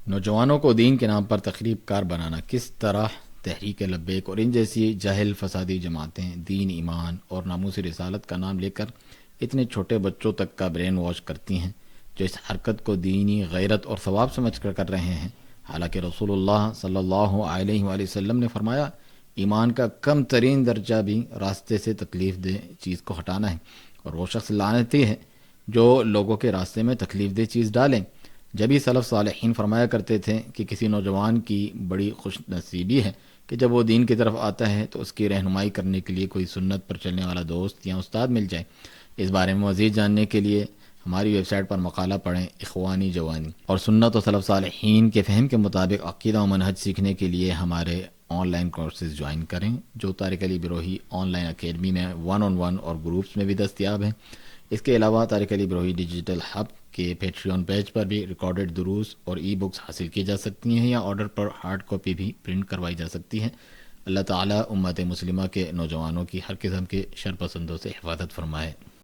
نوجوانوں کو دین کے نام پر تقریب کار بنانا کس طرح تحریک لبیک اور ان جیسی جاہل فسادی جماعتیں دین، ایمان اور ناموس رسالت کا نام لے کر اتنے چھوٹے بچوں تک کا برین واش کرتی ہیں، جو اس حرکت کو دینی غیرت اور ثواب سمجھ کر رہے ہیں، حالانکہ رسول اللہ صلی اللہ علیہ وآلہ وسلم نے فرمایا ایمان کا کم ترین درجہ بھی راستے سے تکلیف دہ چیز کو ہٹانا ہے، اور وہ شخص لعنتی ہے جو لوگوں کے راستے میں تکلیف دہ چیز ڈالیں۔ جبھی سلف صالحین فرمایا کرتے تھے کہ کسی نوجوان کی بڑی خوش نصیبی ہے کہ جب وہ دین کی طرف آتا ہے تو اس کی رہنمائی کرنے کے لیے کوئی سنت پر چلنے والا دوست یا استاد مل جائے۔ اس بارے میں مزید جاننے کے لیے ہماری ویب سائٹ پر مقالہ پڑھیں، اخوانی جوانی، اور سنت و سلف صالحین کے فہم کے مطابق عقیدہ و منہج سیکھنے کے لیے ہمارے آن لائن کورسز جوائن کریں جو طارق علی بروہی آن لائن اکیڈمی میں 1-on-1 اور گروپس میں بھی دستیاب ہیں۔ اس کے علاوہ طارق علی بروہی ڈیجیٹل ہب کے پیٹریون پیج پر بھی ریکارڈڈ دروس اور ای بکس حاصل کی جا سکتی ہیں یا آرڈر پر ہارڈ کاپی بھی پرنٹ کروائی جا سکتی ہے۔ اللہ تعالیٰ امت مسلمہ کے نوجوانوں کی ہر قسم کے شر پسندوں سے حفاظت فرمائے۔